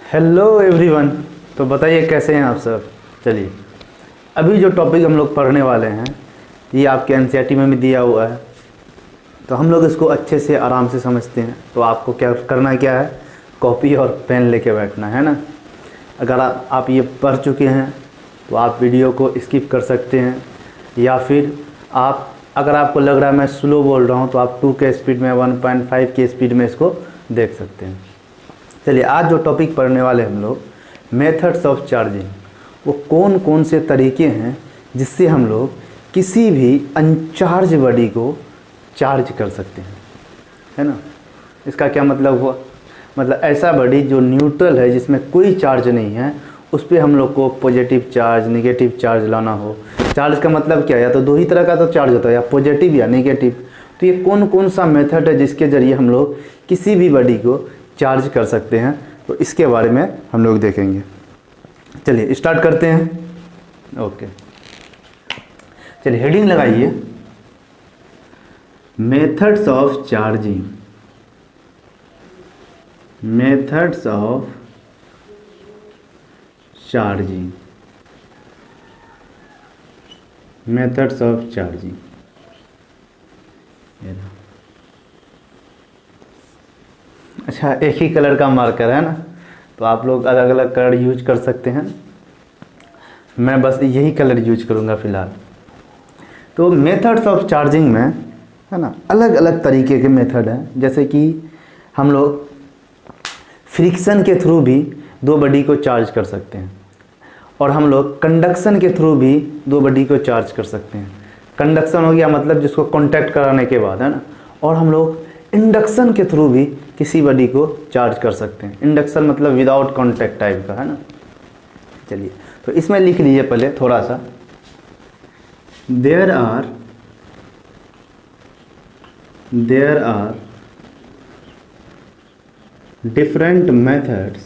Hello everyone. तो बताइए कैसे हैं आप सब। चलिए, अभी जो टॉपिक हम लोग पढ़ने वाले हैं ये आपके एनसीईआरटी में भी दिया हुआ है, तो हम लोग इसको अच्छे से आराम से समझते हैं। तो आपको क्या है, कॉपी और पेन लेके बैठना है ना। अगर आप ये पढ़ चुके हैं तो आप वीडियो को स्किप कर सकते हैं, या फिर अगर आपको लग रहा है मैं स्लो बोल रहा हूँ तो आप 2 के स्पीड में 1.5 के स्पीड में इसको देख सकते हैं। चलिए, आज जो टॉपिक पढ़ने वाले हम लोग मेथड्स ऑफ चार्जिंग, वो कौन कौन से तरीके हैं जिससे हम लोग किसी भी अनचार्ज बॉडी को चार्ज कर सकते हैं, है ना। इसका क्या मतलब हुआ, मतलब ऐसा बॉडी जो न्यूट्रल है, जिसमें कोई चार्ज नहीं है, उस पर हम लोग को पॉजिटिव चार्ज नेगेटिव चार्ज लाना हो। चार्ज का मतलब क्या है, या तो 2 ही तरह का तो चार्ज होता है, या पॉजिटिव या नेगेटिव। तो ये कौन कौन सा मेथड है जिसके ज़रिए हम लोग किसी भी बॉडी को चार्ज कर सकते हैं, तो इसके बारे में हम लोग देखेंगे। चलिए स्टार्ट करते हैं। ओके, चलिए हेडिंग लगाइए, methods of charging. Methods of charging, methods of charging. अच्छा, एक ही कलर का मार्कर है ना, तो आप लोग अलग अलग कलर यूज कर सकते हैं। मैं बस यही कलर यूज करूँगा फ़िलहाल। तो मेथड्स ऑफ चार्जिंग में, है ना, अलग अलग तरीके के मेथड हैं। जैसे कि हम लोग फ्रिक्शन के थ्रू भी 2 बॉडी को चार्ज कर सकते हैं, और हम लोग कंडक्शन के थ्रू भी 2 बॉडी को चार्ज कर सकते हैं। कंडक्शन हो गया मतलब जिसको कांटेक्ट कराने के बाद, है ना। और हम लोग इंडक्शन के थ्रू भी किसी बॉडी को चार्ज कर सकते हैं। इंडक्शन मतलब विदाउट कांटेक्ट टाइप का, है ना। चलिए, तो इसमें लिख लीजिए पहले थोड़ा सा, there are different methods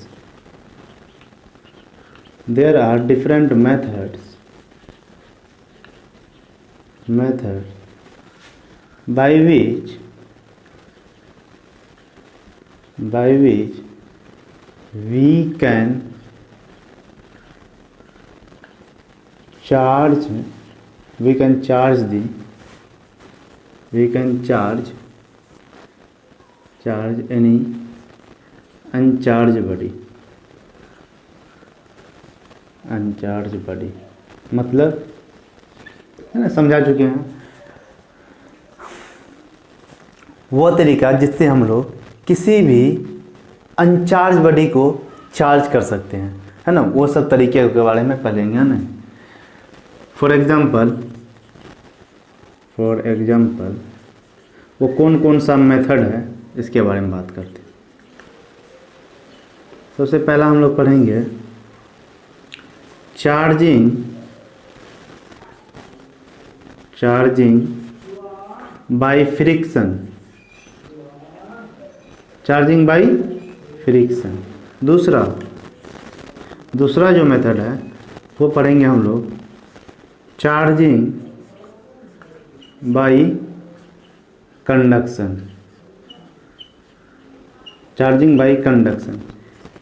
by which we can charge any uncharged body। मतलब, है ना, समझा चुके हैं। वो तरीका जिससे हम लोग किसी भी अनचार्ज बॉडी को चार्ज कर सकते हैं, है ना। वो सब तरीके के बारे में पढ़ेंगे, है ना। फॉर एग्जाम्पल वो कौन कौन सा मेथड है इसके बारे में बात करते हैं। सबसे पहला हम लोग पढ़ेंगे चार्जिंग बाय फ्रिक्शन। दूसरा जो मेथड है वो पढ़ेंगे हम लोग चार्जिंग बाय कंडक्शन।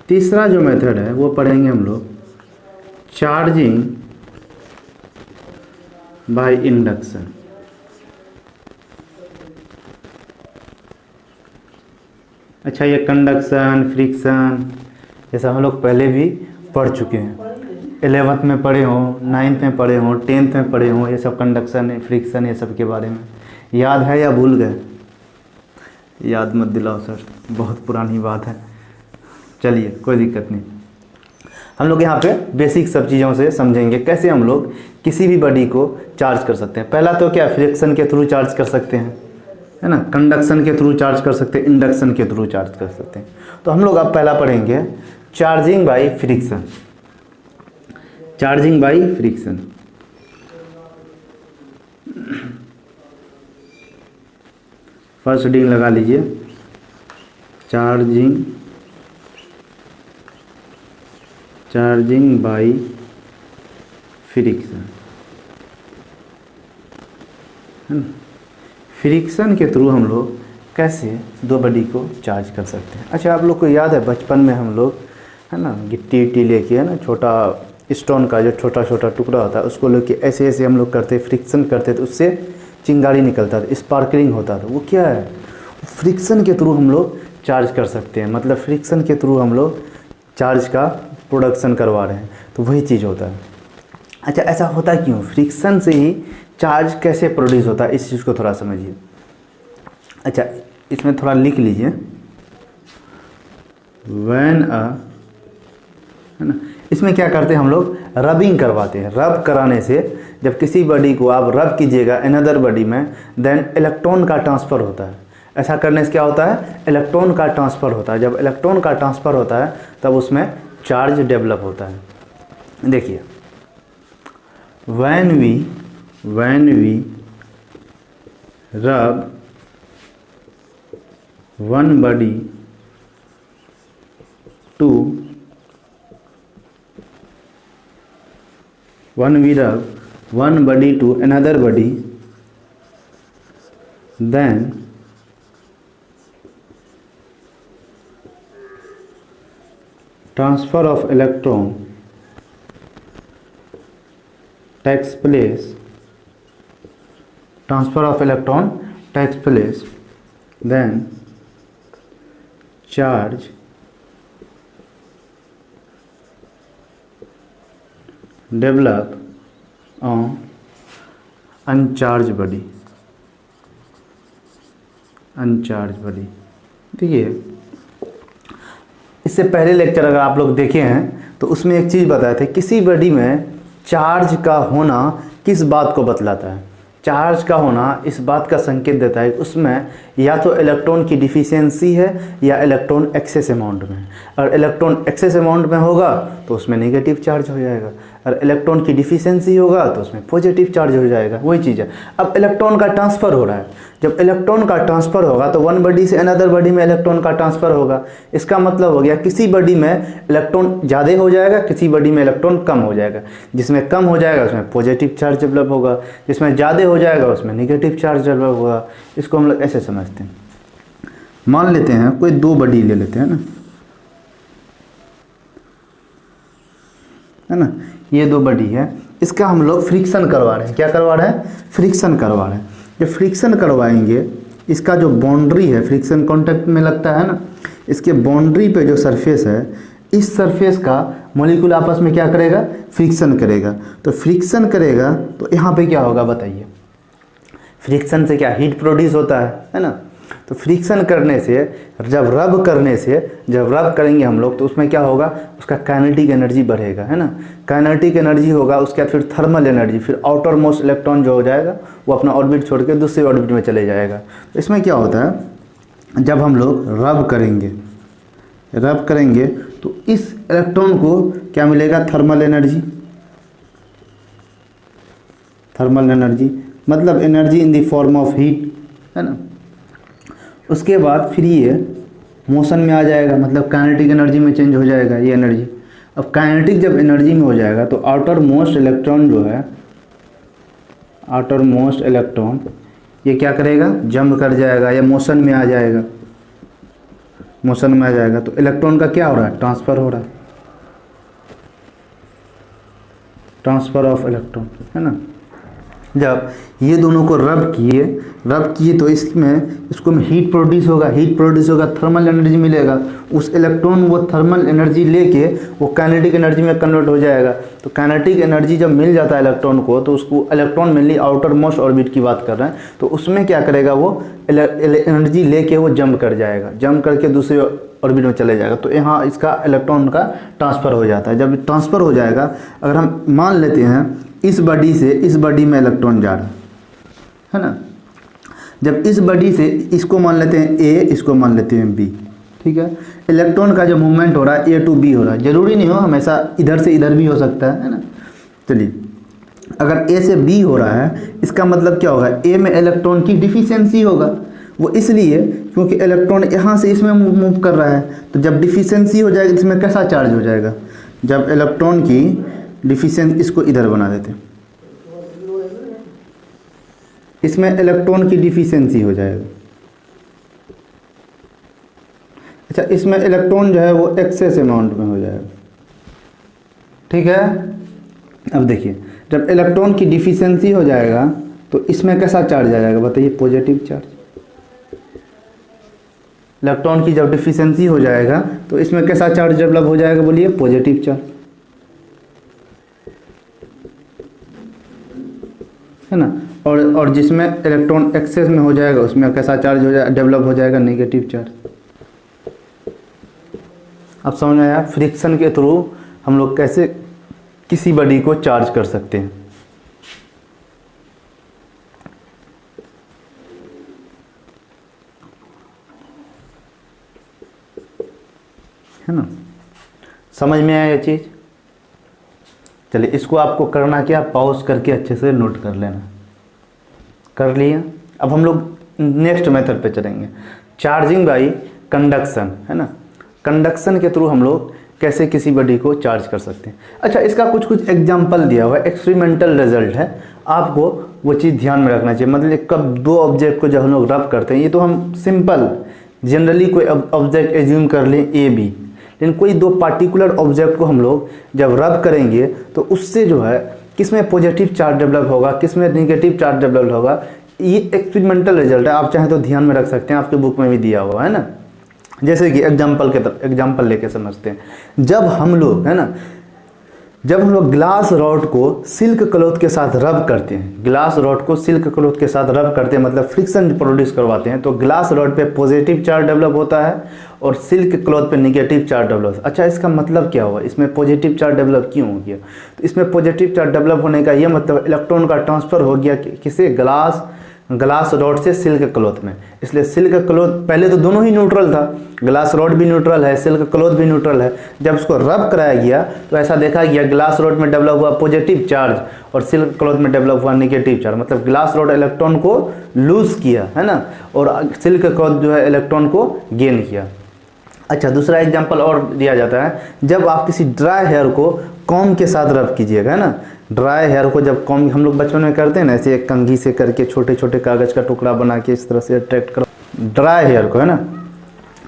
तीसरा जो मेथड है वो पढ़ेंगे हम लोग चार्जिंग बाय इंडक्शन। अच्छा, ये कंडक्शन फ्रिक्शन ये सब हम लोग पहले भी पढ़ चुके हैं। 11th में पढ़े हों, 9th में पढ़े हों, 10th में पढ़े हों, ये सब कंडक्शन फ्रिक्शन ये सब के बारे में याद है या भूल गए। याद मत दिलाओ सर, बहुत पुरानी बात है। चलिए, कोई दिक्कत नहीं। हम लोग यहाँ पे बेसिक सब चीज़ों से समझेंगे कैसे हम लोग किसी भी बॉडी को चार्ज कर सकते हैं। पहला तो क्या, फ्रिक्शन के थ्रू चार्ज कर सकते हैं, है ना। कंडक्शन के थ्रू चार्ज कर सकते हैं, इंडक्शन के थ्रू चार्ज कर सकते हैं। तो हम लोग अब पहला पढ़ेंगे charging by friction. First heading लगा लीजिए, चार्जिंग बाय फ्रिक्शन, है ना। फ्रिक्शन के थ्रू हम लोग कैसे 2 बॉडी को चार्ज कर सकते हैं। अच्छा, आप लोग को याद है बचपन में हम लोग है ना, गिट्टी विट्टी लेके, है ना, छोटा स्टोन का जो छोटा छोटा टुकड़ा होता है उसको लेके ऐसे ऐसे हम लोग करते, फ्रिक्शन करते तो उससे चिंगारी निकलता था, स्पार्कलिंग होता था। वो क्या है, फ्रिक्शन के थ्रू हम लोग चार्ज कर सकते हैं, मतलब फ्रिक्शन के थ्रू हम लोग चार्ज का प्रोडक्शन करवा रहे हैं, तो वही चीज़ होता है। अच्छा, ऐसा होता क्यों, फ्रिक्शन से ही चार्ज कैसे प्रोड्यूस होता है, इस चीज़ को थोड़ा समझिए। अच्छा, इसमें थोड़ा लिख लीजिए, व्हेन है ना, इसमें क्या करते हैं हम लोग, रबिंग करवाते हैं। रब कराने से जब किसी बॉडी को आप रब कीजिएगा अनदर बॉडी में, देन इलेक्ट्रॉन का ट्रांसफ़र होता है। ऐसा करने से क्या होता है, इलेक्ट्रॉन का ट्रांसफ़र होता है। जब इलेक्ट्रॉन का ट्रांसफ़र होता है तब उसमें चार्ज डेवलप होता है। देखिए, when we rub one body to another body, then transfer of electron takes place, then charge develop on uncharged body। देखिए, इससे पहले लेक्चर अगर आप लोग देखे हैं तो उसमें एक चीज़ बताए थे, किसी बॉडी में चार्ज का होना किस बात को बतलाता है, चार्ज का होना इस बात का संकेत देता है कि उसमें या तो इलेक्ट्रॉन की डिफिशियंसी है या इलेक्ट्रॉन एक्सेस अमाउंट में है। अगर इलेक्ट्रॉन एक्सेस अमाउंट में होगा तो उसमें नेगेटिव चार्ज हो जाएगा, और इलेक्ट्रॉन की डिफिशियंसी होगा तो उसमें पॉजिटिव चार्ज हो जाएगा। वही चीज़ है। अब इलेक्ट्रॉन का ट्रांसफ़र हो रहा है, जब इलेक्ट्रॉन का ट्रांसफ़र होगा तो वन बॉडी से अनदर बॉडी में इलेक्ट्रॉन का ट्रांसफ़र होगा। इसका मतलब हो गया किसी बॉडी में इलेक्ट्रॉन ज़्यादा हो जाएगा, किसी बॉडी में इलेक्ट्रॉन कम हो जाएगा। जिसमें कम हो जाएगा उसमें पॉजिटिव चार्ज डेवलप होगा, जिसमें ज़्यादा हो जाएगा उसमें नेगेटिव चार्ज डेवलप होगा। इसको हम लोग ऐसे समझते हैं। मान लेते हैं कोई दो बॉडी ले लेते हैं ना, है ना, ये दो बॉडी है, इसका हम लोग फ्रिक्शन करवा रहे हैं। क्या करवा रहे हैं, फ्रिक्शन करवा रहे हैं। जब फ्रिक्शन करवाएंगे, इसका जो बाउंड्री है, फ्रिक्शन कांटेक्ट में लगता है ना, इसके बाउंड्री पे जो सरफेस है, इस सरफेस का मॉलिक्यूल आपस में क्या करेगा, फ्रिक्शन करेगा। तो फ्रिक्शन करेगा तो यहाँ पे क्या होगा बताइए, फ्रिक्शन से क्या हीट प्रोड्यूस होता है ना। तो फ्रिक्शन करने से, जब रब करेंगे हम लोग तो उसमें क्या होगा, उसका काइनेटिक एनर्जी बढ़ेगा, है ना। काइनेटिक एनर्जी होगा, उसके बाद फिर थर्मल एनर्जी, फिर आउटर मोस्ट इलेक्ट्रॉन जो हो जाएगा वो अपना ऑर्बिट छोड़ के दूसरे ऑर्बिट में चले जाएगा। तो इसमें क्या होता है, जब हम लोग रब करेंगे तो इस इलेक्ट्रॉन को क्या मिलेगा, थर्मल एनर्जी, मतलब energy in the form of heat, है ना। उसके बाद फिर ये मोशन में आ जाएगा, मतलब काइनेटिक एनर्जी में चेंज हो जाएगा ये एनर्जी। अब काइनेटिक जब एनर्जी में हो जाएगा तो आउटर मोस्ट इलेक्ट्रॉन जो है, आउटर मोस्ट इलेक्ट्रॉन ये क्या करेगा, जंप कर जाएगा या मोशन में आ जाएगा, तो इलेक्ट्रॉन का क्या हो रहा है, ट्रांसफ़र हो रहा है, ट्रांसफ़र ऑफ इलेक्ट्रॉन, है ना। जब ये दोनों को रब किए तो इसको में हीट प्रोड्यूस होगा, थर्मल एनर्जी मिलेगा। उस इलेक्ट्रॉन वो थर्मल एनर्जी लेके वो काइनेटिक एनर्जी में कन्वर्ट हो जाएगा। तो काइनेटिक एनर्जी जब मिल जाता है इलेक्ट्रॉन को, तो उसको electron mainly outer most orbit की बात कर रहे हैं, तो उसमें क्या करेगा, वो एनर्जी लेके वो जंप करके दूसरे ऑर्बिट में चले जाएगा। तो यहाँ इसका इलेक्ट्रॉन का ट्रांसफ़र हो जाता है। जब ट्रांसफ़र हो जाएगा, अगर हम मान लेते हैं इस बॉडी से इस बॉडी में इलेक्ट्रॉन जा रहा है ना, जब इस बॉडी से इसको मान लेते हैं ए, इसको मान लेते हैं बी, ठीक है। इलेक्ट्रॉन का जो मूवमेंट हो रहा है ए टू बी हो रहा है, जरूरी नहीं हो हमेशा इधर से इधर भी हो सकता है ना। चलिए, अगर ए से बी हो रहा है, इसका मतलब क्या होगा, ए में इलेक्ट्रॉन की डिफिशियंसी होगा। वो इसलिए क्योंकि इलेक्ट्रॉन यहाँ से इसमें मूव कर रहा है, तो जब डिफिशियंसी हो जाएगी इसमें कैसा चार्ज हो जाएगा, जब इलेक्ट्रॉन की डिफिशियंसी, इसको इधर बना देते हैं, इसमें इलेक्ट्रॉन की डिफिशियंसी हो जाएगा। अच्छा, इसमें इलेक्ट्रॉन जो है वो एक्सेस अमाउंट में हो जाएगा, ठीक है। अब देखिए, जब इलेक्ट्रॉन की डिफिशियंसी हो जाएगा तो इसमें कैसा चार्ज आ जाएगा बताइए, पॉजिटिव चार्ज। इलेक्ट्रॉन की जब डिफिशियंसी हो जाएगा तो इसमें कैसा चार्ज डेवलप हो जाएगा, बोलिए पॉजिटिव चार्ज, है ना। और जिसमें इलेक्ट्रॉन एक्सेस में हो जाएगा उसमें कैसा चार्ज हो जाएगा, डेवलप हो जाएगा नेगेटिव चार्ज। अब समझ में आया, फ्रिक्शन के थ्रू हम लोग कैसे किसी बॉडी को चार्ज कर सकते हैं, है ना। समझ में आया ये चीज़। चलिए, इसको आपको करना क्या, पॉज करके अच्छे से नोट कर लेना। कर लिया। अब हम लोग नेक्स्ट मेथड पे चलेंगे, चार्जिंग बाई कंडक्शन, है ना। कंडक्शन के थ्रू हम लोग कैसे किसी बॉडी को चार्ज कर सकते हैं। अच्छा, इसका कुछ एग्जाम्पल दिया हुआ है, एक्सपेरिमेंटल रिजल्ट है, आपको वो चीज़ ध्यान में रखना चाहिए। मतलब कब दो ऑब्जेक्ट को जब हम लोग रब करते हैं, ये तो हम सिंपल जनरली कोई ऑब्जेक्ट एज्यूम कर लें ए बी, लेकिन कोई दो पार्टिकुलर ऑब्जेक्ट को हम लोग जब रब करेंगे तो उससे जो है किसमें पॉजिटिव चार्ज डेवलप होगा, किसमें नेगेटिव चार्ज डेवलप होगा, ये एक्सपेरिमेंटल रिजल्ट है। आप चाहें तो ध्यान में रख सकते हैं, आपके बुक में भी दिया हुआ है ना। जैसे कि एग्जाम्पल लेके समझते हैं। जब हम लोग, है ना, जब हम लोग ग्लास रॉड को सिल्क क्लॉथ के साथ रब करते हैं, ग्लास रॉड को सिल्क क्लॉथ के साथ रब करते हैं, मतलब फ्रिक्शन प्रोड्यूस करवाते हैं, तो ग्लास रॉड पे पॉजिटिव चार्ज डेवलप होता है और सिल्क क्लॉथ पे नेगेटिव चार्ज डेवलप। अच्छा, इसका मतलब क्या हुआ, इसमें पॉजिटिव चार्ज डेवलप क्यों हो गया? तो इसमें पॉजिटिव चार्ज डेवलप होने का ये मतलब इलेक्ट्रॉन का ट्रांसफर हो गया किसे, ग्लास रॉड से सिल्क क्लॉथ में। इसलिए सिल्क क्लॉथ, पहले तो दोनों ही न्यूट्रल था, ग्लास रॉड भी न्यूट्रल है, सिल्क क्लॉथ भी न्यूट्रल है। जब उसको रब कराया गया तो ऐसा देखा गया ग्लास रॉड में डेवलप हुआ पॉजिटिव चार्ज और सिल्क क्लॉथ में डेवलप हुआ नेगेटिव चार्ज। मतलब ग्लास रॉड इलेक्ट्रॉन को लूज किया, है ना, और सिल्क क्लॉथ जो है इलेक्ट्रॉन को गेन किया। अच्छा, दूसरा एग्जाम्पल और दिया जाता है, जब आप किसी ड्राई हेयर को कॉम्ब के साथ रब कीजिएगा, है ना, ड्राई हेयर को जब कॉम्ब हम लोग बचपन में करते हैं ना, ऐसे एक कंघी से करके छोटे छोटे कागज़ का टुकड़ा बना के इस तरह से अट्रैक्ट कर ड्राई हेयर को, है ना।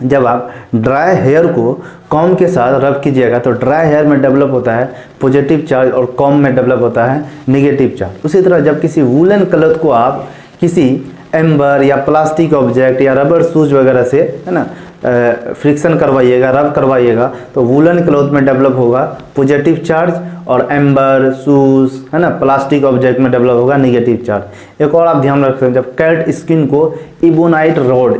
जब आप ड्राई हेयर को कॉम्ब के साथ रब कीजिएगा तो ड्राई हेयर में डेवलप होता है पॉजिटिव चार्ज और कॉम्ब में डेवलप होता है नेगेटिव चार्ज। उसी तरह जब किसी वूलन क्लॉथ को आप किसी एम्बर या प्लास्टिक ऑब्जेक्ट या रबर शूज वगैरह से, है ना, फ्रिक्शन करवाइएगा, रब करवाइएगा, तो वूलन क्लॉथ में डेवलप होगा पॉजिटिव चार्ज और एम्बर, शूज, है ना, प्लास्टिक ऑब्जेक्ट में डेवलप होगा नेगेटिव चार्ज। एक और आप ध्यान रख सकते हैं, जब कैट स्किन को इबोनाइट रॉड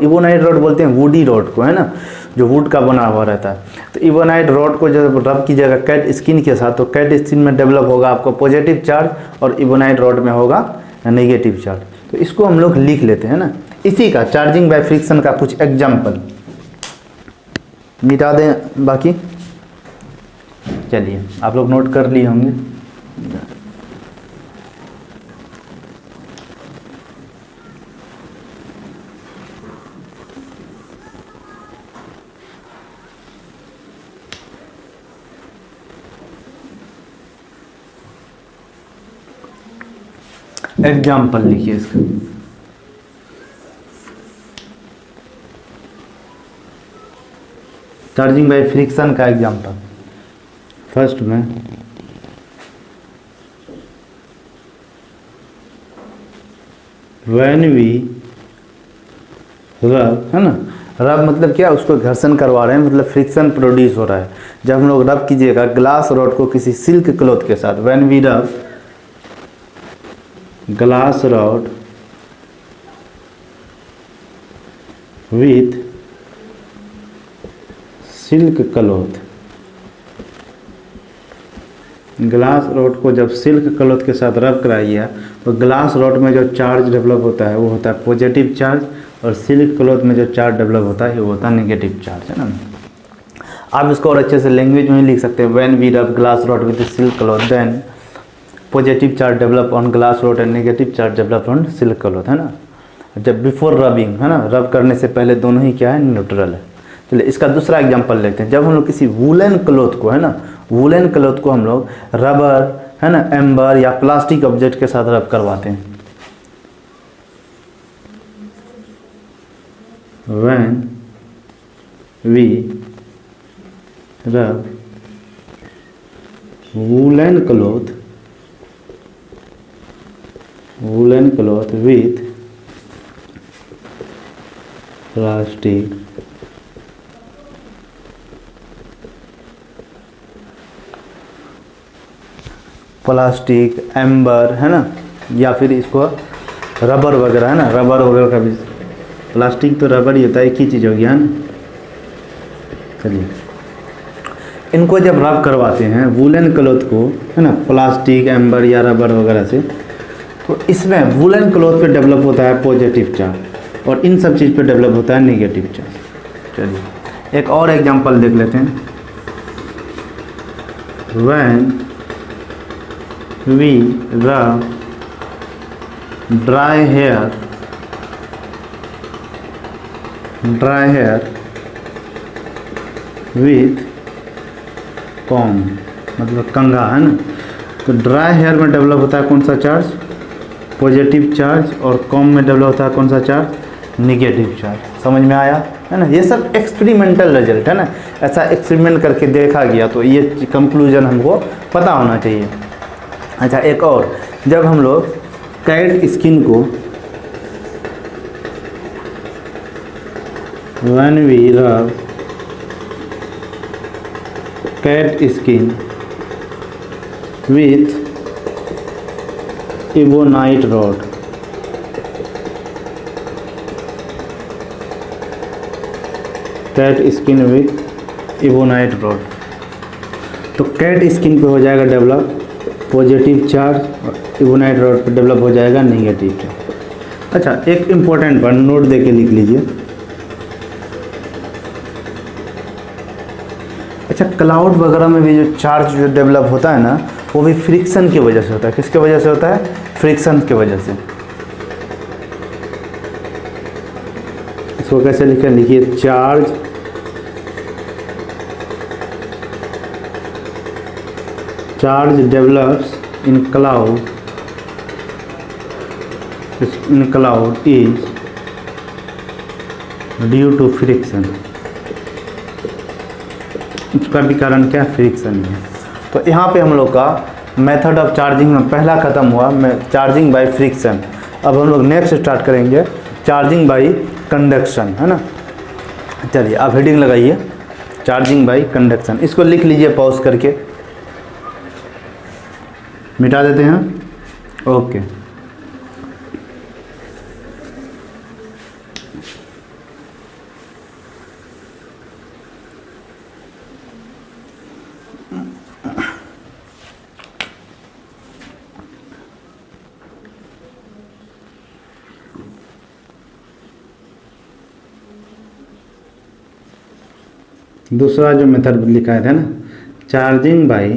बोलते हैं वुडी रॉड को, है ना, जो वुड का बना हुआ रहता है, तो इबोनाइट रॉड को जब रब कीजिएगा कैट स्किन के साथ, तो कैट स्किन में डेवलप होगा आपको पॉजिटिव चार्ज और इबोनाइट रॉड में होगा नेगेटिव चार्ज। तो इसको हम लोग लिख लेते हैं ना, इसी का चार्जिंग बाय फ्रिक्शन का कुछ एग्जाम्पल मिटा दें बाकी। चलिए, आप लोग नोट कर लिए होंगे। एग्जाम्पल लिखिए इसका। चार्जिंग बाय फ्रिक्शन का एग्जाम्पल फर्स्ट में, व्हेन वी रब, है ना, रब मतलब क्या, उसको घर्षण करवा रहे हैं, मतलब फ्रिक्शन प्रोड्यूस हो रहा है। जब हम लोग रब कीजिएगा ग्लास रॉड को किसी सिल्क क्लॉथ के साथ, when we rub glass rod with silk cloth, glass rod को जब सिल्क क्लॉथ के साथ रब कराइए तो ग्लास रॉड में जो चार्ज डेवलप होता है वो होता है पॉजिटिव चार्ज और सिल्क क्लॉथ में जो चार्ज डेवलप होता है वो होता है नेगेटिव चार्ज, है ना। आप इसको और अच्छे से लैंग्वेज में लिख सकते हैं, when we rub glass rod with silk cloth then positive charge develop on glass rod and negative charge develop on silk cloth, है ना। जब बिफोर रबिंग, है ना, रब करने से पहले दोनों ही क्या है, न्यूट्रल है। चलिए, इसका दूसरा एग्जांपल लेते हैं। जब हम लोग किसी वूलन क्लॉथ को, है ना, वूलन क्लॉथ को हम लोग रबर, है ना, एम्बर या प्लास्टिक ऑब्जेक्ट के साथ रब करवाते हैं, when we rub woolen cloth with plastic amber है ना, या फिर इसको रबर वगैरह है ना, रबर वगैरह का भी, प्लास्टिक तो रबर ही होता है, एक ही चीज़ हो गया है ना। चलिए, इनको जब रब करवाते हैं वूलन क्लॉथ को है ना, प्लास्टिक एम्बर या रबर वगैरह से, तो इसमें वूलन क्लॉथ पे डेवलप होता है पॉजिटिव चार्ज और इन सब चीज़ पे डेवलप होता है नेगेटिव चार्ज। चलिए एक और एग्जांपल देख लेते हैं। व्हेन वी रब ड्राई हेयर विथ कॉम, मतलब कंघा है ना, तो ड्राई हेयर में डेवलप होता है कौन सा चार्ज, पॉजिटिव चार्ज, और कॉम में डेवलप होता है कौन सा चार्ज, नेगेटिव चार्ज। समझ में आया है ना। ये सब एक्सपेरिमेंटल रिजल्ट है ना, ऐसा एक्सपेरिमेंट करके देखा गया, तो ये कंक्लूजन हमको पता होना चाहिए। अच्छा एक और, जब हम लोग कैट स्किन को when we rub cat skin with ebonite rod, cat skin with ebonite rod, तो कैट स्किन पे हो जाएगा डेवलप पॉजिटिव चार्ज और इबोनाइट रॉड पे डेवलप हो जाएगा नेगेटिव चार्ज। अच्छा एक इम्पोर्टेंट पॉइंट नोट दे के लिख लीजिए। अच्छा क्लाउड वगैरह में भी जो चार्ज जो डेवलप होता है ना, वो भी फ्रिक्शन की वजह से होता है। किसके वजह से होता है, फ्रिक्शन की वजह से। इसको कैसे लिखें, लिखिए charge develops in cloud is due to friction। इसका भी कारण क्या, फ्रिक्शन है। तो यहाँ पे हम लोग का मेथड ऑफ चार्जिंग में पहला ख़त्म हुआ, चार्जिंग बाय फ्रिक्शन। अब हम लोग नेक्स्ट स्टार्ट करेंगे चार्जिंग बाय कंडक्शन, है ना। चलिए आप हेडिंग लगाइए, चार्जिंग बाय कंडक्शन। इसको लिख लीजिए पॉज करके, मिटा देते हैं। ओके दूसरा जो मेथड लिखा है ना, चार्जिंग बाय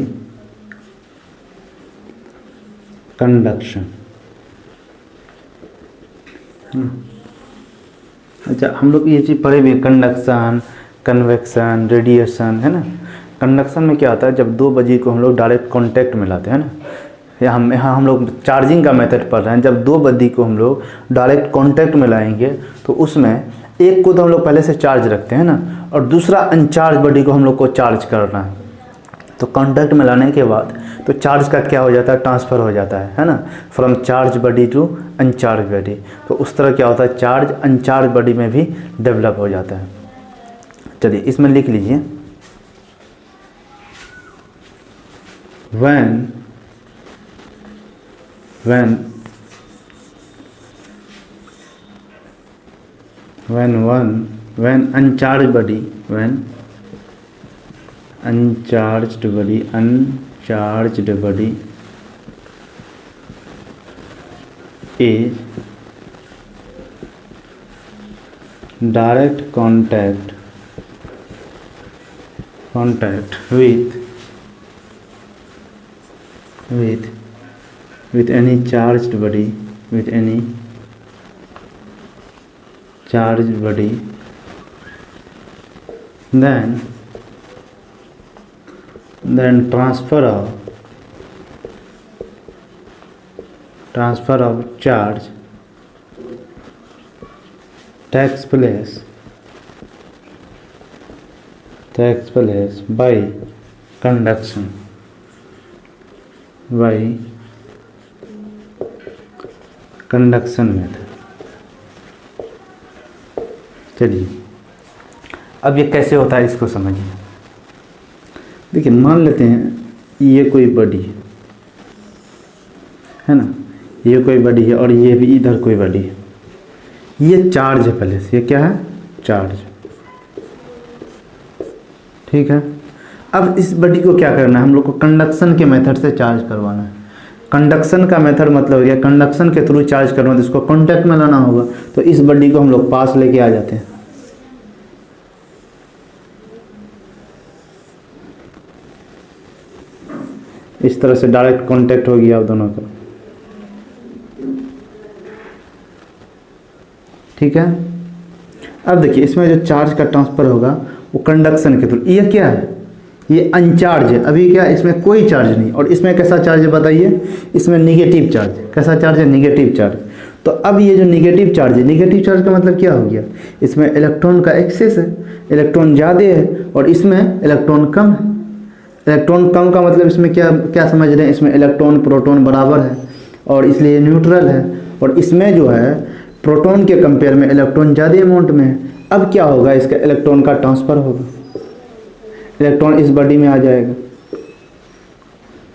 कंडक्शन। अच्छा हम लोग ये चीज़ पढ़े भी, कंडक्शन, कन्वेक्शन, रेडिएशन, है ना। कंडक्शन में क्या होता है, जब दो बजी को हम लोग डायरेक्ट कांटेक्ट में लाते हैं ना, यहाँ हम लोग चार्जिंग का मेथड पढ़ रहे हैं। जब दो बदी को हम लोग डायरेक्ट कांटेक्ट में लाएंगे तो उसमें एक को तो हम लोग पहले से चार्ज रखते हैं ना, और दूसरा अनचार्ज बॉडी को हम लोग को चार्ज करना है। तो कांटेक्ट में लाने के बाद तो चार्ज का क्या हो जाता है, ट्रांसफ़र हो जाता है ना, from charge body to uncharge body. तो उस तरह क्या होता है, चार्ज अनचार्ज बॉडी में भी डेवलप हो जाता है। चलिए इसमें लिख लीजिए, when uncharged body is direct contact with any charged body, then transfer of charge takes place takes place by conduction method. चलिए अब ये कैसे होता है इसको समझिए। देखिए मान लेते हैं ये कोई बॉडी है ना, ये कोई बॉडी है और ये भी इधर कोई बॉडी है। ये चार्ज है पहले से, ये क्या है, चार्ज। ठीक है, अब इस बॉडी को क्या करना है, हम लोग को कंडक्शन के मेथड से चार्ज करवाना है। कंडक्शन का मेथड मतलब हो गया कंडक्शन के थ्रू चार्ज करना, तो इसको कांटेक्ट में लाना होगा। तो इस बॉडी को हम लोग पास लेके आ जाते हैं। इस तरह से डायरेक्ट कांटेक्ट हो गया आप दोनों का। ठीक है, अब देखिए इसमें जो चार्ज का ट्रांसफर होगा वो कंडक्शन के थ्रू। ये क्या है, ये अनचार्ज है, अभी क्या इसमें कोई चार्ज नहीं। और इसमें कैसा चार्ज है बताइए, इसमें निगेटिव चार्ज है। कैसा चार्ज है, निगेटिव चार्ज। तो अब ये जो निगेटिव चार्ज है, निगेटिव चार्ज का मतलब क्या हो गया, इसमें इलेक्ट्रॉन का एक्सेस है, इलेक्ट्रॉन ज़्यादा है और इसमें इलेक्ट्रॉन कम है। इलेक्ट्रॉन कम का मतलब इसमें क्या क्या समझ रहे हैं, इसमें इलेक्ट्रॉन प्रोटॉन बराबर है और इसलिए न्यूट्रल है। और इसमें जो है प्रोटॉन के कंपेयर में इलेक्ट्रॉन ज़्यादा अमाउंट में है। अब क्या होगा, इसका इलेक्ट्रॉन का ट्रांसफ़र होगा, इलेक्ट्रॉन इस बॉडी में आ जाएगा।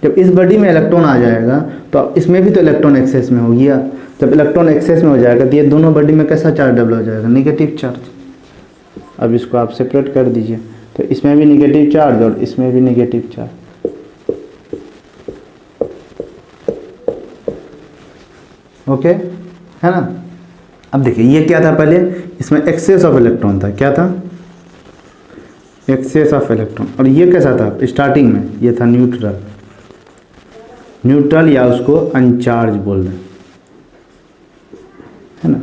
जब इस बॉडी में इलेक्ट्रॉन आ जाएगा तो इसमें भी तो इलेक्ट्रॉन एक्सेस में हो गया। जब इलेक्ट्रॉन एक्सेस में हो जाएगा तो ये दोनों बॉडी में कैसा चार्ज डेवलप हो जाएगा, निगेटिव चार्ज। अब इसको आप सेपरेट कर दीजिए, तो इसमें भी निगेटिव चार्ज और इसमें भी निगेटिव चार्ज। ओके है ना। अब देखिए ये क्या था, पहले इसमें एक्सेस ऑफ इलेक्ट्रॉन था। क्या था, एक्सेस ऑफ इलेक्ट्रॉन। और ये कैसा था, स्टार्टिंग में ये था न्यूट्रल, न्यूट्रल या उसको अनचार्ज बोल रहे हैं, है ना।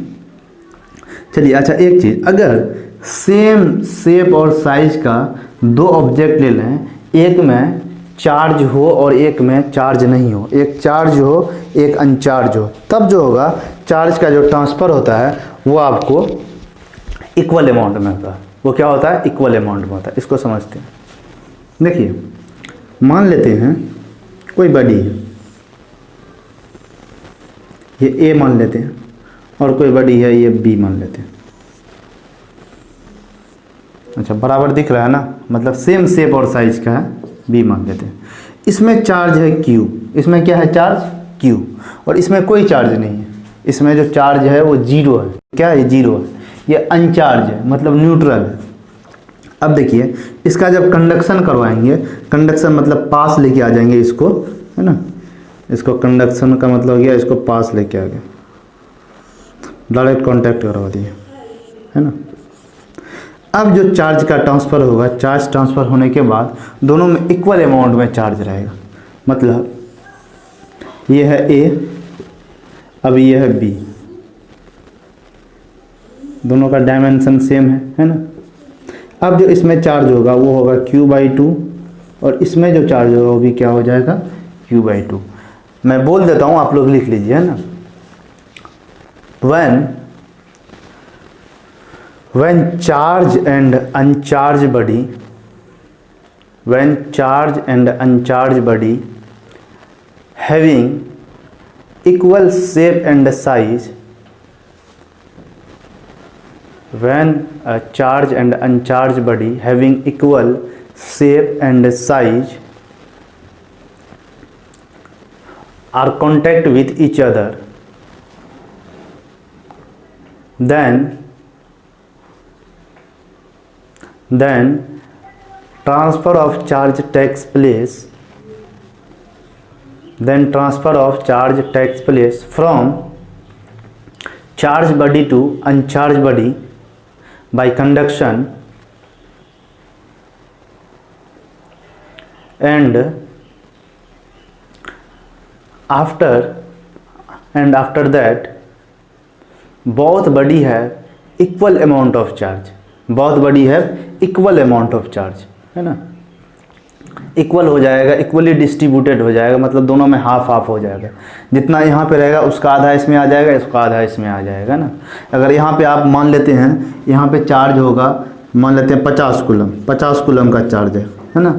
चलिए अच्छा एक चीज़, अगर सेम शेप और साइज का दो ऑब्जेक्ट ले लें, एक में चार्ज हो और एक में चार्ज नहीं हो, एक चार्ज हो एक अनचार्ज हो, तब जो होगा चार्ज का जो ट्रांसफ़र होता है वो आपको इक्वल अमाउंट में होता है। वो क्या होता है, इक्वल अमाउंट में होता है। इसको समझते हैं। देखिए मान लेते हैं कोई बॉडी है, ये ए मान लेते हैं, और कोई बॉडी है ये बी मान लेते हैं। अच्छा बराबर दिख रहा है ना, मतलब सेम शेप और साइज का है, बी मान लेते हैं। इसमें चार्ज है क्यू, इसमें क्या है चार्ज क्यू, और इसमें कोई चार्ज नहीं है। इसमें जो चार्ज है वो जीरो है। क्या है, जीरो है, ये अनचार्ज है, मतलब न्यूट्रल है। अब देखिए इसका जब कंडक्शन करवाएंगे, कंडक्शन मतलब पास लेके आ जाएंगे इसको, है ना। इसको कंडक्शन का मतलब हो गया इसको पास लेके आ गए, डायरेक्ट कांटेक्ट करवा दिए, है ना। अब जो चार्ज का ट्रांसफ़र होगा, चार्ज ट्रांसफ़र होने के बाद दोनों में इक्वल अमाउंट में चार्ज रहेगा। मतलब ये है ए, अब ये है बी, दोनों का डायमेंशन सेम है ना। अब जो इसमें चार्ज होगा वो होगा Q/2 और इसमें जो चार्ज होगा वो भी क्या हो जाएगा, Q/2। मैं बोल देता हूँ, आप लोग लिख लीजिए, है ना। when charge and uncharged body, when charge and uncharged body having equal shape and size, when a charged and uncharged body having equal shape and size are contact with each other, then transfer of charge takes place, then transfer of charge takes place from charged body to uncharged body by conduction, and after that both body have equal amount of charge, बहुत बड़ी है equal amount of charge, है ना। Equal हो जाएगा, equally distributed हो जाएगा, मतलब दोनों में हाफ हाफ हो जाएगा। जितना यहाँ पे रहेगा उसका आधा इसमें आ जाएगा, इसका आधा इसमें आ जाएगा ना। अगर यहाँ पे आप मान लेते हैं यहाँ पे चार्ज होगा मान लेते हैं 50 कूलम का चार्ज है ना,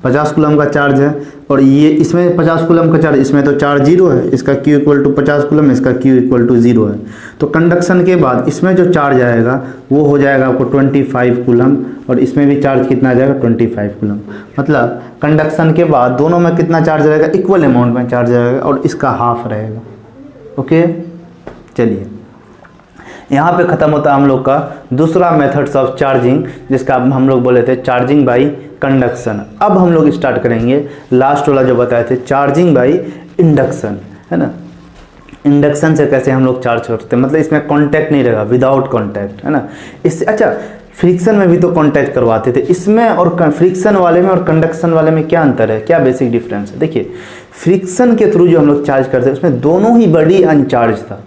50 कूलम का चार्ज है, और ये इसमें 50 कूलम का चार्ज, इसमें तो चार्ज 0 है, इसका Q इक्वल टू 50 कूलम, इसका Q इक्वल टू 0 है। तो कंडक्शन के बाद इसमें जो चार्ज आएगा वो हो जाएगा आपको 25 कूलम, और इसमें भी चार्ज कितना आ जाएगा 25 कूलम। मतलब कंडक्शन के बाद दोनों में कितना चार्ज रहेगा, इक्वल अमाउंट में चार्ज रहेगा, और इसका हाफ रहेगा। ओके, चलिए यहाँ पे ख़त्म होता है हम लोग का दूसरा मेथड्स ऑफ चार्जिंग, जिसका हम लोग बोले थे चार्जिंग बाई कंडक्शन। अब हम लोग स्टार्ट करेंगे लास्ट वाला जो बताए थे, चार्जिंग बाई इंडक्शन, है ना। इंडक्शन से कैसे हम लोग चार्ज करते हैं, मतलब इसमें कांटेक्ट नहीं रहेगा, विदाउट कांटेक्ट, है ना। इससे अच्छा, फ्रिक्शन में भी तो कांटेक्ट करवाते थे, इसमें और फ्रिक्शन वाले में और कंडक्शन वाले में क्या अंतर है, क्या बेसिक डिफरेंस है। देखिए, फ्रिक्शन के थ्रू जो हम लोग चार्ज करते हैं उसमें दोनों ही बॉडी अनचार्ज था,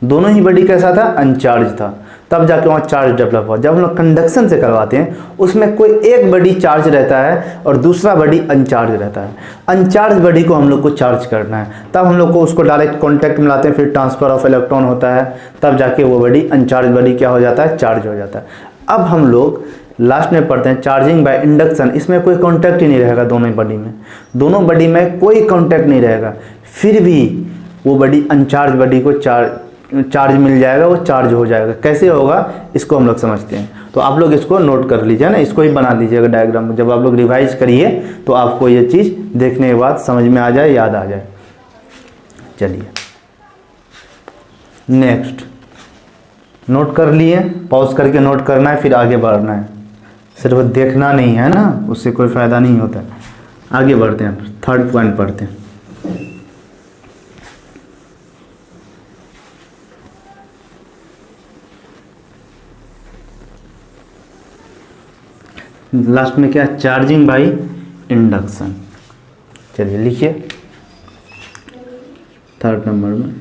दोनों ही बॉडी कैसा था, अनचार्ज था, तब जाके वहाँ चार्ज डेवलप हुआ। जब हम लोग कंडक्शन से करवाते हैं उसमें कोई एक बॉडी चार्ज रहता है और दूसरा बॉडी अनचार्ज रहता है। अनचार्ज बॉडी को हम लोग को चार्ज करना है, तब हम लोग को उसको डायरेक्ट कॉन्टैक्ट में लाते हैं, फिर ट्रांसफर ऑफ इलेक्ट्रॉन होता है, तब जाके वो बॉडी अनचार्ज बॉडी क्या हो जाता है, चार्ज हो जाता है। अब हम लोग लास्ट में पढ़ते हैं चार्जिंग बाय इंडक्शन। इसमें कोई कांटेक्ट ही नहीं रहेगा, दोनों बॉडी में, दोनों बॉडी में कोई कांटेक्ट नहीं रहेगा, फिर भी वो बॉडी अनचार्ज बॉडी को चार्ज मिल जाएगा, वो चार्ज हो जाएगा। कैसे होगा इसको हम लोग समझते हैं, तो आप लोग इसको नोट कर लीजिए ना, इसको ही बना लीजिएगा डायग्राम। जब आप लोग रिवाइज करिए तो आपको ये चीज़ देखने के बाद समझ में आ जाए, याद आ जाए। चलिए नेक्स्ट, नोट कर लिए, पॉज करके नोट करना है, फिर आगे बढ़ना है, सिर्फ देखना नहीं है ना, उससे कोई फ़ायदा नहीं होता। आगे बढ़ते हैं, थर्ड पॉइंट पढ़ते हैं। लास्ट में क्या, चार्जिंग बाई इंडक्शन। चलिए लिखिए थर्ड नंबर में,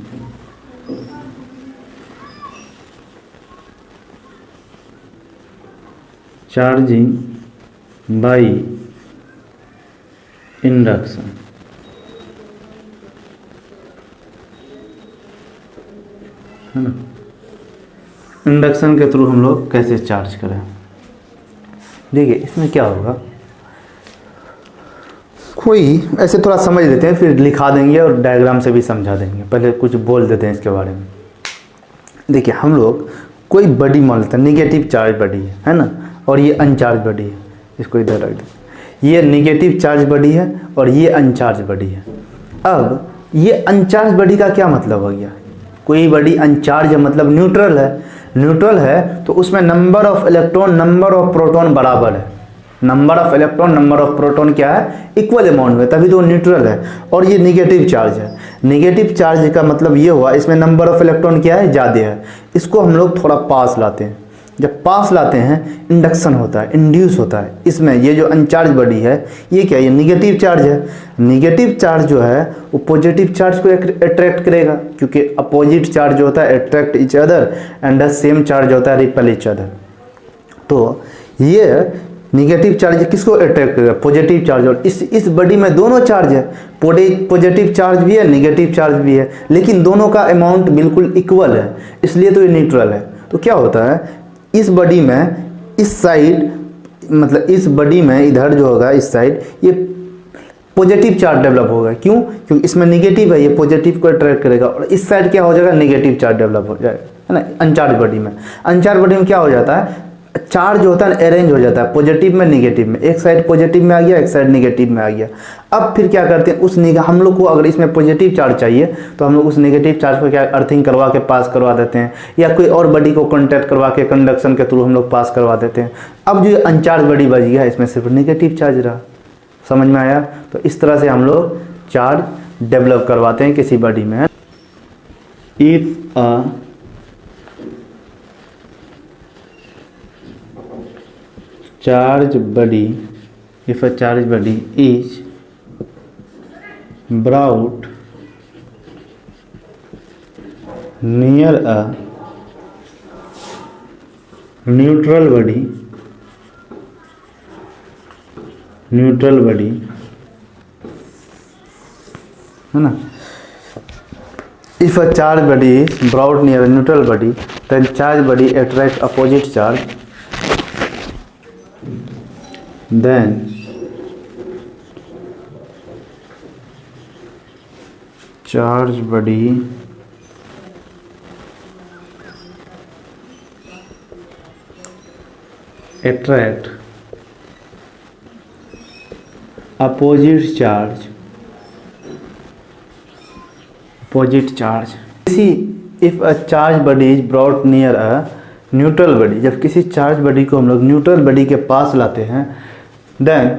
चार्जिंग बाई इंडक्शन, है ना। इंडक्शन के थ्रू हम लोग कैसे चार्ज करें। देखिए इसमें क्या होगा, कोई ऐसे थोड़ा समझ लेते हैं, फिर लिखा देंगे और डायग्राम से भी समझा देंगे। पहले कुछ बोल देते हैं इसके बारे में। देखिए हम लोग कोई बॉडी मान लेते हैं, निगेटिव चार्ज बॉडी है ना, और ये अनचार्ज बॉडी है, इसको इधर रख दें। ये निगेटिव चार्ज बॉडी है और ये अनचार्ज बॉडी है। अब ये अनचार्ज बॉडी का क्या मतलब हो गया, कोई बॉडी अनचार्ज है मतलब न्यूट्रल है। न्यूट्रल है तो उसमें number of electron number of proton बराबर है, number of electron number of proton क्या है, इक्वल अमाउंट में, तभी तो न्यूट्रल है। और ये निगेटिव चार्ज है, निगेटिव चार्ज का मतलब ये हुआ इसमें नंबर ऑफ इलेक्ट्रॉन क्या है, ज़्यादा है। इसको हम लोग थोड़ा पास लाते हैं, जब पास लाते हैं इंडक्शन होता है, इंड्यूस होता है। इसमें ये जो अनचार्ज बॉडी है ये क्या है, ये निगेटिव चार्ज है। निगेटिव चार्ज जो है वो पॉजिटिव चार्ज को अट्रैक्ट करेगा, क्योंकि अपोजिट चार्ज जो होता है attract each other and the same charge होता है रिपेल ईच अदर। तो ये निगेटिव चार्ज किसको अट्रैक्ट करेगा, पॉजिटिव चार्ज। और इस बॉडी में दोनों चार्ज है, पॉजिटिव चार्ज भी है निगेटिव चार्ज भी है, लेकिन दोनों का अमाउंट बिल्कुल इक्वल है, इसलिए तो ये न्यूट्रल है। तो क्या होता है इस बॉडी में, इस साइड मतलब इस बॉडी में इधर जो होगा इस साइड ये पॉजिटिव चार्ज डेवलप होगा। क्यों, क्योंकि इसमें निगेटिव है, ये पॉजिटिव को अट्रैक्ट करेगा। और इस साइड क्या हो जाएगा, नेगेटिव चार्ज डेवलप हो जाएगा, है ना। अनचार्ज बॉडी में, अनचार्ज बॉडी में क्या हो जाता है, चार्ज होता है अरेंज हो जाता है, पॉजिटिव में निगेटिव में, एक साइड पॉजिटिव में आ गया एक साइड निगेटिव में आ गया। अब फिर क्या करते हैं, उस हम लोग को अगर इसमें पॉजिटिव चार्ज चाहिए तो हम लोग उस नेगेटिव चार्ज को क्या अर्थिंग करवा के पास करवा देते हैं, या कोई और बॉडी को कॉन्टैक्ट करवा के कंडक्शन के थ्रू हम लोग पास करवा देते हैं। अब जो अनचार्ज बॉडी बच गया इसमें सिर्फ नेगेटिव चार्ज रहा। समझ में आया। तो इस तरह से हम लोग चार्ज डेवलप करवाते हैं किसी बॉडी में। If a charge body, if a charge body is brought near a neutral body है ना। If a charge body is brought near a neutral body, then charge body attracts opposite charge then charge body attract opposite charge see if a charge body is brought near a neutral body, जब किसी charge body को हम लोग neutral body के पास लाते हैं, then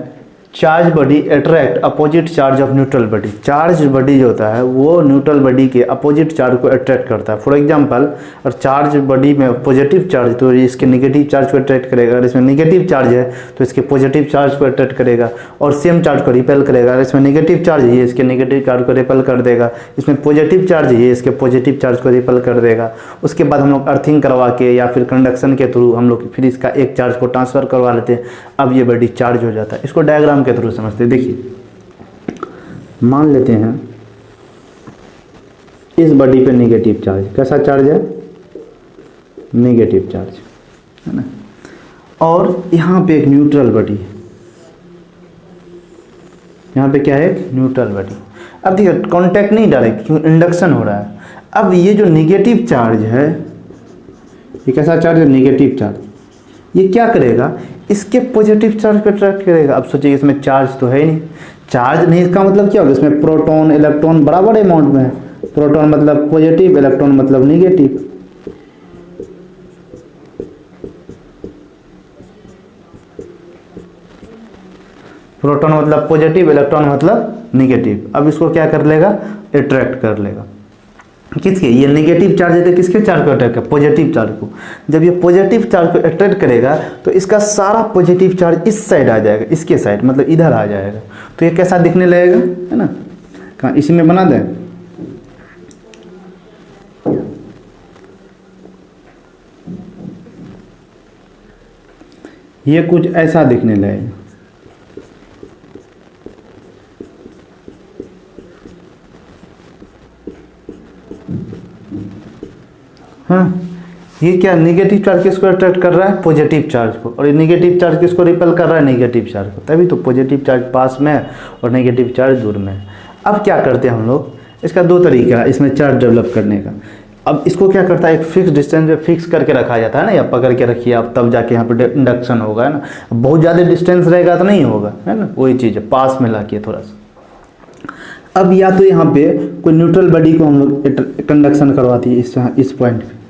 charge body attract opposite charge of neutral body, charge body जो होता है वो न्यूट्रल बॉडी के अपोजिट चार्ज को अट्रैक्ट करता है। फॉर एग्जांपल, और चार्ज बॉडी में पॉजिटिव चार्ज तो इसके नेगेटिव चार्ज को अट्रैक्ट करेगा, अगर इसमें नेगेटिव चार्ज है तो इसके पॉजिटिव चार्ज को अट्रैक्ट करेगा, और सेम चार्ज को रिपेल करेगा। अगर इसमें नेगेटिव चार्ज है इसके नेगेटिव चार्ज को रिपेल कर देगा, इसमें पॉजिटिव चार्ज है इसके पॉजिटिव चार्ज को रिपेल कर देगा। उसके बाद हम लोग अर्थिंग करवा के या फिर कंडक्शन के थ्रू हम लोग फिर इसका एक चार्ज को ट्रांसफ़र करवा लेते हैं, अब ये बॉडी चार्ज हो जाता है। इसको डायग्राम के थ्रू समझते हैं। देखिए, मान लेते हैं इस बॉडी पे नेगेटिव चार्ज, कैसा चार्ज है? नेगेटिव चार्ज है ना, और यहाँ पे एक न्यूट्रल बॉडी, यहाँ पे क्या है? एक न्यूट्रल बॉडी। अब देखिए, कांटेक्ट नहीं डायरेक्ट, क्यों? इंडक्शन हो रहा है। अब ये जो नेगेटिव चार्ज है, ये कैसा चार्ज है? Negative charge. ये क्या करेगा? इसके पॉजिटिव चार्ज को अट्रैक्ट करेगा। अब सोचिए, इसमें चार्ज तो है ही नहीं, चार्ज नहीं, इसका मतलब क्या होगा? इसमें प्रोटॉन इलेक्ट्रॉन बराबर अमाउंट में है। प्रोटॉन मतलब पॉजिटिव, इलेक्ट्रॉन मतलब नेगेटिव। प्रोटॉन मतलब पॉजिटिव, इलेक्ट्रॉन मतलब नेगेटिव। अब इसको क्या कर लेगा? अट्रैक्ट कर लेगा। किसके? ये नेगेटिव चार्ज है तो किसके चार्ज को अट्रैक्ट करेगा? पॉजिटिव चार्ज को। जब ये पॉजिटिव चार्ज को अट्रैक्ट करेगा तो इसका सारा पॉजिटिव चार्ज इस साइड आ जाएगा, इसके साइड मतलब इधर आ जाएगा। तो ये कैसा दिखने लगेगा, है ना? कहाँ? इसी में बना दें। ये कुछ ऐसा दिखने लगेगा। हाँ, ये क्या? नेगेटिव चार्ज किसको अट्रैक्ट कर रहा है? पॉजिटिव चार्ज को। और ये नेगेटिव चार्ज किसको रिपेल कर रहा है? नेगेटिव चार्ज को। तभी तो पॉजिटिव चार्ज पास में है और नेगेटिव चार्ज दूर में है। अब क्या करते हैं हम लोग? इसका दो तरीका है इसमें चार्ज डेवलप करने का। अब इसको क्या करता है? एक फिक्स डिस्टेंस पे फिक्स करके रखा जाता है ना, या पकड़ के रखिए आप, तब जाके यहाँ पे इंडक्शन होगा, है ना। बहुत ज़्यादा डिस्टेंस रहेगा तो नहीं होगा, है ना। वही चीज़ है, पास में लाके थोड़ा सा। अब या तो यहाँ पे कोई न्यूट्रल बॉडी को हम लोग कंडक्शन करवाती है इस पॉइंट पे।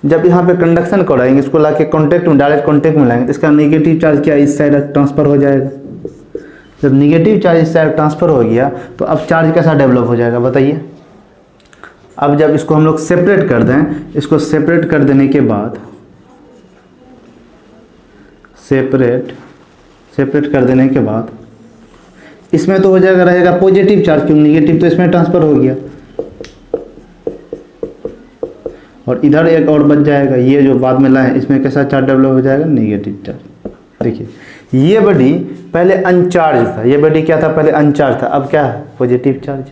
जब यहाँ पे कंडक्शन कराएंगे, इसको लाके कांटेक्ट में, डायरेक्ट कांटेक्ट में लाएंगे, तो इसका नेगेटिव चार्ज क्या इस साइड ट्रांसफ़र हो जाएगा। जब नेगेटिव चार्ज इस साइड ट्रांसफ़र हो गया तो अब चार्ज कैसा डेवलप हो जाएगा बताइए। अब जब इसको हम लोग सेपरेट कर दें, इसको सेपरेट कर देने के बाद, सेपरेट कर देने के बाद इसमें तो हो जाएगा, रहेगा पॉजिटिव चार्ज, क्योंकि नेगेटिव तो इसमें ट्रांसफ़र हो गया, और इधर एक और बच जाएगा। ये जो बाद में लाए, इसमें कैसा चार्ज डेवलप हो जाएगा? Negative charge. देखिए, ये बॉडी पहले अनचार्ज था, ये बॉडी क्या था? पहले अनचार्ज था, अब क्या है? Positive charge.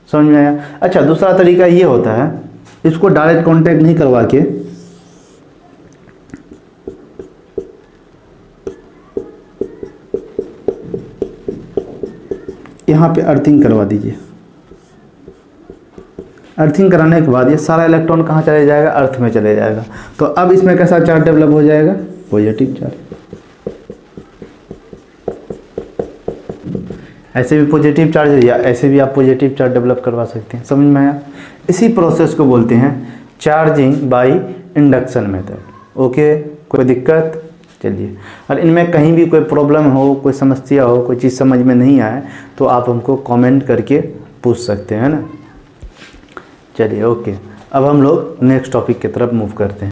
समझ में आया? अच्छा, दूसरा तरीका ये होता है, इसको डायरेक्ट कांटेक्ट नहीं करवा के यहाँ पे अर्थिंग करवा दीजिए। अर्थिंग कराने के बाद ये सारा इलेक्ट्रॉन कहाँ चले जाएगा? अर्थ में चले जाएगा। तो अब इसमें कैसा चार्ज डेवलप हो जाएगा? Positive charge. ऐसे भी पॉजिटिव चार्ज है, या ऐसे भी आप पॉजिटिव चार्ज डेवलप करवा सकते हैं। समझ में आया? इसी प्रोसेस को बोलते हैं charging by induction method. Okay, कोई दिक्कत? चलिए, और इनमें कहीं भी कोई प्रॉब्लम हो, कोई समस्या हो, कोई चीज़ समझ में नहीं आए तो आप हमको कमेंट करके पूछ सकते हैं ना। चलिए, ओके, अब हम लोग नेक्स्ट टॉपिक की तरफ मूव करते हैं।